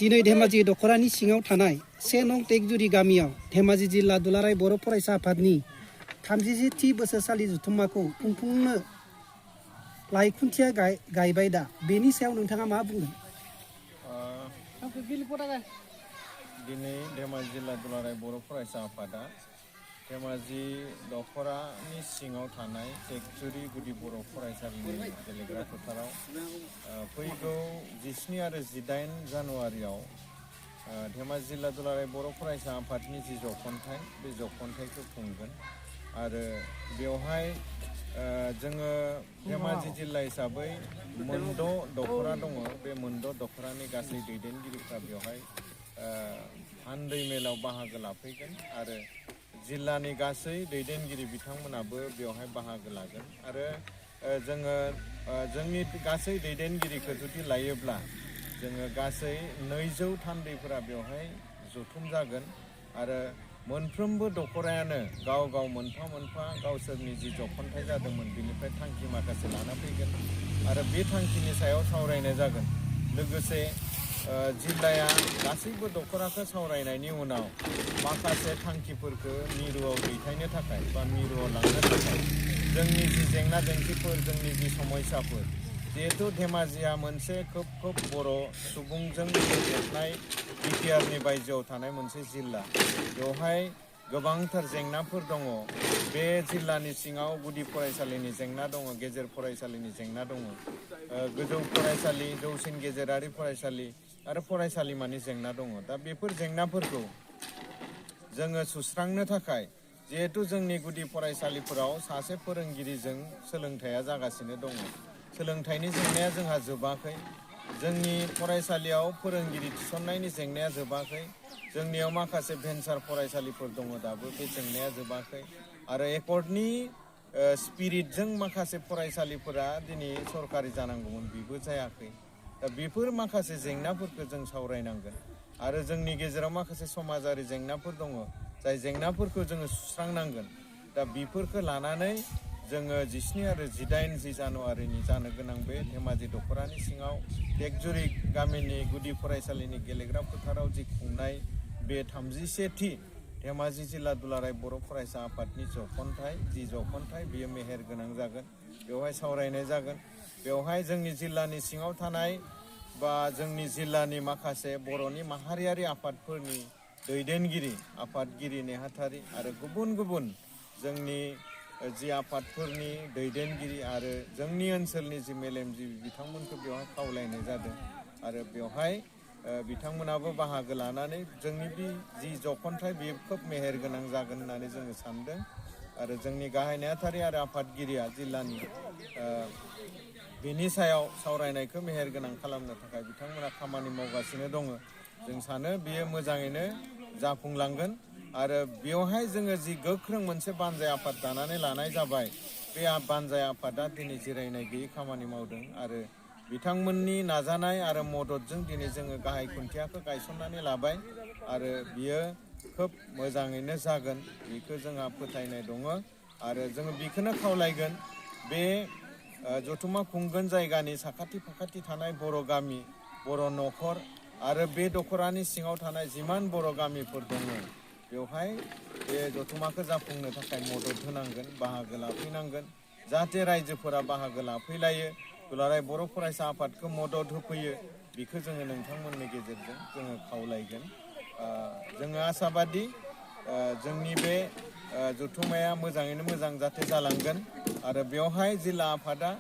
दिनै धेमाजि दख'रानि सिङाव थानाय 1 नं टेकजुरि गामियाव धेमाजि जिल्ला दुलाराय बर' फरायसा आफादनि 37थि बोसोरसालि जथुम्माखौ खुंफुंनो लाइ खुन्थिया गायबाय दा बेनि सायाव नोंथाङा मा बुंगोन? दिनै धेमाजि जिल्ला दुलाराय बर' फरायसा आफादा धेमाजि दख'रानि सिङाव थानाय टेकजुरि गुदि बर' फरायसालिनि गेलेग्रा फोथाराव फैगौ 17 आरो 18 जानुवारियाव धेमाजि जिल्ला दुलाराय बर' फरायसा आफादनि जि जखनथाइ बे जखनथाइखौ खुंगोन आरो बेवहाय जोङो धेमाजि जिल्ला हिसाबै मोनद' दख'रा दङ। बे मोनद' दख'रानि गासै दैदेनगिरिफ्रा बेवहाय हान्दै मेलाव बाहागो लाफैगोन आरो जिल्लानि गासै दैदेनगिरि बिथांमोनाबो बेवहाय बाहागो लागोन आरो जोङो जोंनि गासै दैदेनगिरिखौ जुदि लायोब्ला जोङो गासै 200 थान्दैफोरा बेवहाय जथुम जागोन आरो मोनफ्रोमबो दख'रायानो गाव गाव मोनफा मोनफा गावसोरनि जि जखनथाइ जादोंमोन बिनिफ्राय थांखि माखासे लाना फैगोन आरो बे थांखिनि सायाव सावरायनाय जागोन। लोगोसे जिल्लाया गासैबो दख'राखौ सावरायनायनि उनाव माखासे थांखिफोरखौ मिरुआव दैथायनो थाखाय बा मिरुआव लांनो थाखाय जोंनि जि जेंना जेंसिफोर जोंनि जि समस्याफोर जिहेतु धेमाजिया मोनसे खोब बर' सुबुंजों बुंफबनाय बिटिआरनि बायजोआव थानाय मोनसे जिल्ला बेवहाय गोबांथार जेंनाफोर दङ। बे जिल्लानि सिङाव गुदि फरायसालिनि जेंना दङ, गेजेर फरायसालिनि जेंना दङ, गोजौ फरायसालि, जौसिन गेजेरारि फरायसालि आरो फरायसालिमानि जेंना दङ। दा बेफोर जेंनाफोरखौ जोङो सुस्रांनो थाखाय जिहेतु जोंनि गुदि फरायसालिफोराव सासे फोरोंगिरिजों सोलोंथाइया जागासिनो दङ। सोलोंथाइनि जेंनाया जोंहा जोबाखै। जोंनि फरायसालियाव फोरोंगिरि थिसननायनि जेंनाया जोबाखै। जोंनियाव माखासे भेन्सार फरायसालिफोर दङ दाबो बे जेंनाया जोबाखै आरो एकर्डनि स्पिरिटजों माखासे फरायसालिफोरा दिनै सरकारि जानांगौमोन बेबो जायाखै। दा बेफोर माखासे जेंनाफोरखौ जों सावरायनांगोन आरो जोंनि गेजेराव माखासे समाजारि जेंनाफोर दङ जाय जेंनाफोरखौ जोङो सुस्रांनांगोन। दा बेफोरखौ लानानै जोङो 17 आरो 18 जानुवारिनि जानो गोनां बे धेमाजि दख'रानि सिङाव टेकजुरि गामिनि गुदि फरायसालिनि गेलेग्रा फोथाराव जि खुंनाय बे 31थि धेमाजि जिल्ला दुलाराय बर' फरायसा आफादनि जखनथाइ बेयो मेहेर गोनां जागोन। बेवहाय सावरायनाय जागोन। बेवहाय जोंनि जिल्लानि सिङाव थानाय बा जोंनि जिल्लानि माखासे बर'नि माहारियारि आफादफोरनि दैदेनगिरि, आफादगिरि नेहाथारि आरो गुबुन गुबुन जोंनि जि आफादफोरनि दैदेनगिरि आरो जोंनि ओनसोलनि जि मेलेमजिबि बिथांमोनखौ बेवहाय खावलायनाय जादों आरो बेवहाय बिथांमोनाबो बाहागो लानानै जोंनि बे जि जखनथाइ बेयो खोब मेहेर गोनां जागोन होननानै जोङो सानदों आरो जोंनि गाहाय नेहाथारि आरो आफादगिरिया जिल्लानि बेनि सायाव सावरायनायखौ मेहेर गोनां खालामनो थाखाय बिथांमोना खामानि मावगासिनो दङ। जों सानो बेयो मोजाङैनो जाफुंलांगोन आरो बेवहाय जोङो जि गोख्रों मोनसे बानजाय आफाद दानानै लानाय जाबाय बे बानजाय आफादा दिनै जिरायनाय गैयै खामानि मावदों आरो बिथांमोननि नाजानाय आरो मददजों दिनै जोङो गाहाय खुन्थियाखौ गायसननानै लाबाय आरो बियो खोब मोजाङैनो जागोन बेखौ जोंहा फोथायनाय दङ आरो जोङो बेखौनो खावलायगोन बे जथुम्मा खुंगोन जायगानि साखाथि फाखाथि थानाय बर' गामि, बर' न'खर आरो बे दख'रानि सिङाव थानाय जिमान बर' गामिफोर दङ बेवहाय बे जथुम्माखौ जाफुंनो थाखाय मदद होनांगोन, बाहागो लाफैनांगोन जाहाथे रायजोफोरा बाहागो लाफैलायो, दुलाराय बर' फरायसा आफादखौ मदद होफैयो बेखौ जोङो नोंथांमोननि गेजेरजों जोङो खावलायगोन। जोङो आसाबादि जोंनि बे जथुम्माया मोजाङैनो मोजां जाहाथे जालांगोन आरो बेवहाय जिल्ला आफादा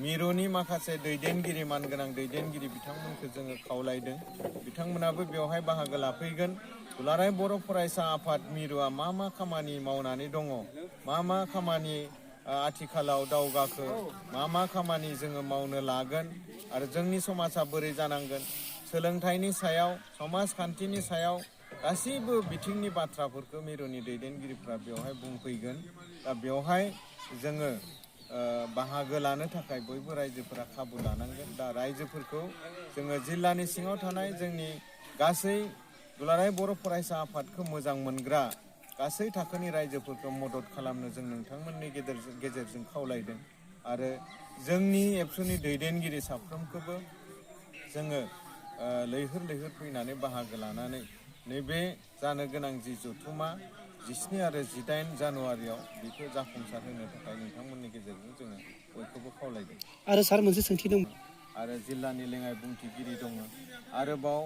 मिरुनि माखासे दैदेनगिरि, मानगोनां दैदेनगिरि बिथांमोनखौ जोङो खावलायदों। बिथांमोनाबो बेवहाय बाहागो लाफैगोन। दुलाराय बर' फरायसा आफाद मिरुआ मा मा खामानि मावनानै दङ, मा खामानि आथिखालाव दावगाखो, मा खामानि जोङो मावनो लागोन आरो जोंनि समाजा बोरै जानांगोन, सोलोंथाइनि सायाव, समाजखान्थिनि सायाव गासैबो बिथिंनि बाथ्राफोरखौ मिरुनि दैदेनगिरिफ्रा बेवहाय बुंफैगोन। दा बेवहाय जोङो बाहागो लानो थाखाय बयबो रायजोफोरा खाबु लानांगोन। दा रायजोफोरखौ जोङो जिल्लानि सिङाव थानाय जोंनि गासै दुलाराय बर' फरायसा आफादखौ मोजां मोनग्रा गासै थाखोनि रायजोफोरखौ मदद खालामनो जों नोंथांमोननि गेजेरजों खावलायदों आरो जोंनि एबसुनि दैदेनगिरि साफ्रोमखौबो जोङो लैहोर लैहोर फैनानै बाहागो लानानै नैबे जानो गोनां जि जथुमा 17 आरो 18 जानुवारियाव बेखौ जाफुंसार होनो थाखाय नोंथांमोननि गेजेरजों जोङो बयखौबो खावलायदों। आरो सार मोनसे सोंथि दं। आरो जिल्लानि लेङाइ बुंथिगिरि दङ। आरोबाव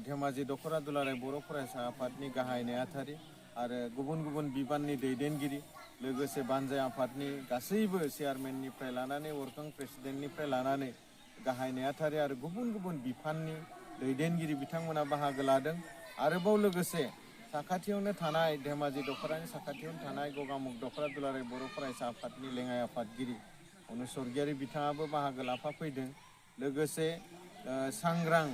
धेमाजि दख'रा दुलाराय बर' फरायसा आफादनि गाहाय नेहाथारि आरो गुबुन गुबुन बिबाननि दैदेनगिरि लोगोसे बानजाय आफादनि गासैबो चेयारमेननिफ्राय लानानै वर्किं प्रेसिडेन्टनिफ्राय लानानै गाहाय नेहाथारि आरो गुबुन गुबुन बिफाननि दैदेनगिरि बिथांमोना बाहागो लादों। आरोबाव लोगोसे साखाथियावनो थानाय धेमाजि दख'रानि साखाथियावनो थानाय गगामुख दख'रा दुलाराय बर' फरायसा आफादनि लेङाइ आफादगिरि अनुज सरगियारि बिथाङाबो बाहागो लाफाफैदों। लोगोसे सांग्रां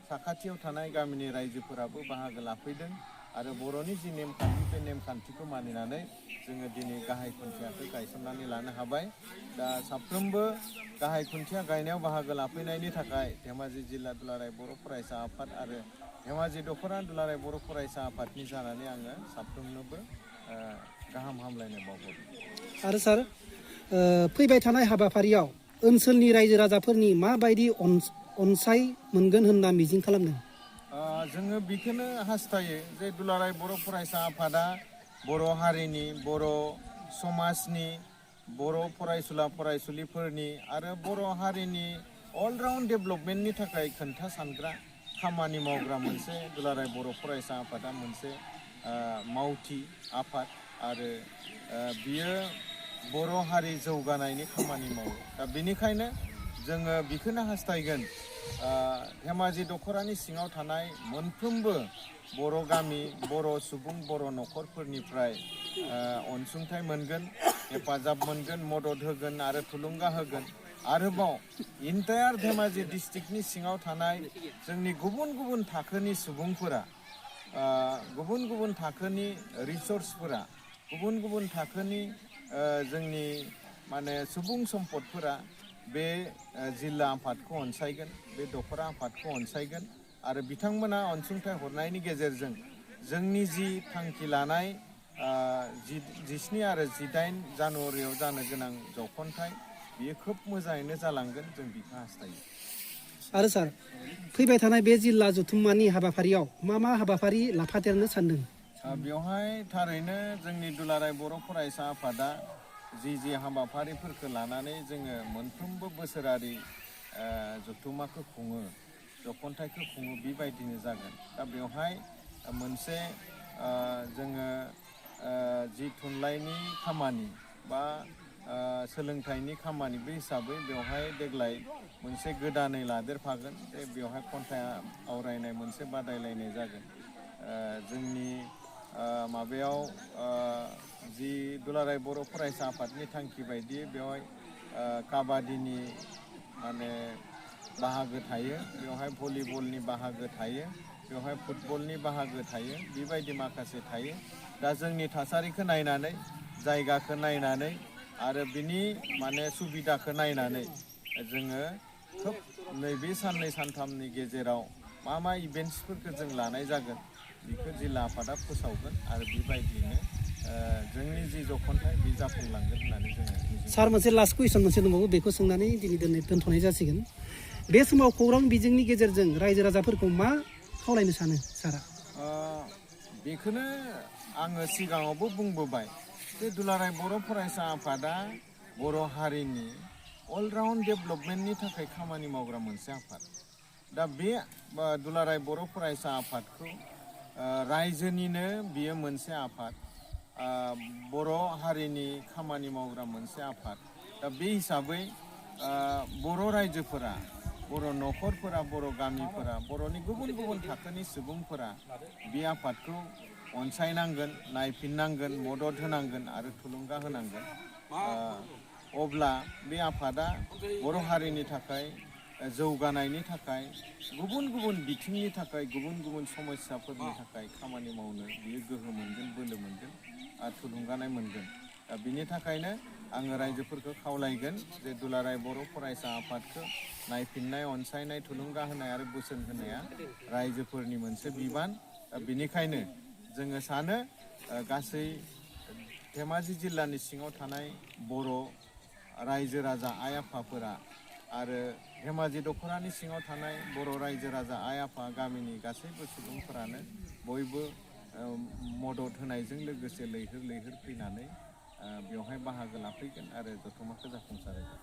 साखाथियाव थानाय गामिनि रायजोफोराबो बाहागो लाफैदों आरो बर'नि जि नेमखान्थि बे नेमखान्थिखौ मानिनानै जोङो दिनै गाहाय खुन्थियाखौ गायसननानै लानो हाबाय। दा साफ्रोमबो गाहाय खुन्थिया गायनायाव बाहागो लाफैनायनि थाखाय धेमाजि जिल्ला दुलाराय बर' फरायसा आफाद आरो धेमाजि दख'रा दुलाराय बर' फरायसा आफादनि जानानै आङो साफ्रोमनोबो गाहाम हामलायनाय बावहरदों। आरो सार फैबाय थानाय हाबाफारियाव ओनसोलनि रायजो राजाफोरनि माबायदि अनसाय मोनगोन होनना मिजिं खालामदों? जोङो बेखौनो हास्थायो जे दुलाराय बर' फरायसा आफादा बर' हारिनि बर' समाजनि बर' फरायसुला फरायसुलिफोरनि आरो बर' हारिनि अलराउन्ड डेभेलपमेन्टनि थाखाय खोन्था सानग्रा खामानि मावग्रा मोनसे दुलाराय बर' फरायसा आफादा मोनसे मावथि आफाद आरो बियो बर' हारि जौगानायनि खामानि मावो। दा बेनिखायनो जोङो बेखौनो हास्थायगोन धेमाजि दख'रानि सिङाव थानाय मोनफ्रोमबो बर' गामि बर' सुबुं बर' न'खरफोरनिफ्राय अनसुंथाइ मोनगोन, हेफाजाब मोनगोन, मदद होगोन आरो थुलुंगा होगोन। आरोबाव इन्टायार धेमाजि डिस्ट्रिक्टनि सिङाव थानाय जोंनि गुबुन गुबुन थाखोनि सुबुंफोरा गुबुन गुबुन थाखोनि रिसर्सफोरा गुबुन गुबुन थाखोनि जोंनि माने सुबुं सम्पदफोरा बे जिल्ला आफादखौ अनसायगोन, बे दख'रा आफादखौ अनसायगोन आरो बिथांमोना अनसुंथाइ हरनायनि गेजेरजों जोंनि जि थांखि लानाय 17 आरो 18 जानुवारियाव जानो गोनां जखन्थाय बियो खोब मोजाङैनो जालांगोन, जों बेखौ हास्थायो। आरो सार फैबाय थानाय बे जिल्ला जथुम्मानि हाबाफारियाव मा हाबाफारि लाफादेरनो सानदों? बेवहाय थारैनो जोंनि दुलाराय बर' फरायसा आफादा जि हाबाफारिफोरखौ लानानै जोङो मोनफ्रोमबो बोसोरारि जथुम्माखौ खुङो, जखन्थायखौ खुङो, बेबायदिनो जागोन। दा बेवहाय मोनसे जोङो जि थुनलाइनि खामानि बा सोलोंथाइनि खामानि बे हिसाबै बेवहाय देग्लाय मोनसे गोदानै लादेरफागोन। बेवहाय खन्थाइ आवरायनाय मोनसे बादायलायनाय जागोन। जोंनि माबायाव जि दुलाराय बर' फरायसा आफादनि थांखि बायदियै बेवहाय काबादिनि माने बाहागो थायो, बेवहाय भलिबलनि बाहागो थायो, बेवहाय फुटबलनि बाहागो थायो, बेबायदि माखासे थायो। दा जोंनि थासारिखौ नायनानै, जायगाखौ नायनानै आरो बिनि माने सुबिदाखौ नायनानै जोङो खोब नैबे साननै सानथामनि गेजेराव मा इभेन्ट्सफोरखौ जों लानाय जागोन बेखौ जिल्ला आफादा फोसावगोन आरो बेबायदियैनो जोंनि जि जखन्थाय बे जाफुंलांगोन होननानै जोङो। सार मोनसे लास्ट कुइसन मोनसे दंबावो, बेखौ सोंनानै दिनै दोनथ'नाय जासिगोन। बे समाव खौरां बिजोंनि गेजेरजों रायजो राजाफोरखौ मा खावलायनो सानो सारा? बेखौनो आङो सिगाङावबो बुंबोबाय जे दुलाराय बर' फरायसा आफादा बर' हारिनि अलराउन्ड डेभेलपमेन्टनि थाखाय खामानि मावग्रा मोनसे आफाद। दा बे दुलाराय बर' फरायसा आफादखौ रायजोनिनो बियो मोनसे आफाद, बर' हारिनि खामानि मावग्रा मोनसे आफाद। दा बे हिसाबै बर' रायजोफोरा, बर' न'खरफोरा, बर' गामिफोरा, बर'नि गुबुन गुबुन थाखोनि सुबुंफोरा बे आफादखौ अनसायनांगोन, नायफिननांगोन, मदद होनांगोन आरो थुलुंगा होनांगोन। अब्ला बे आफादा बर' हारिनि थाखाय जौगानायनि थाखाय, गुबुन गुबुन बिथिंनि थाखाय, गुबुन गुबुन समस्याफोरनि थाखाय खामानि मावनो बियो गोहो मोनगोन, बोलो मोनगोन आरो थुलुंगानाय मोनगोन। दा बिनि थाखायनो आङो रायजोफोरखौ खावलायगोन जे दुलाराय बर' फरायसा आफादखौ नायफिननाय, अनसायनाय, थुलुंगा होनाय आरो बोसोन होनाया रायजोफोरनि मोनसे बिबान। दा बेनिखायनो जोङो सानो गासै धेमाजि जिल्लानि सिङाव थानाय बर' रायजो राजा आइ आफाफोरा आरो धेमाजि दख'रानि सिङाव थानाय बर' रायजो राजा आइ आफा गामिनि गासैबो सुबुंफोरानो बयबो मदद होनायजों लोगोसे लैहोर लैहोर फैनानै बेवहाय बाहागो लाफैगोन आरो जथुम्माखौ जाफुंसार होगोन।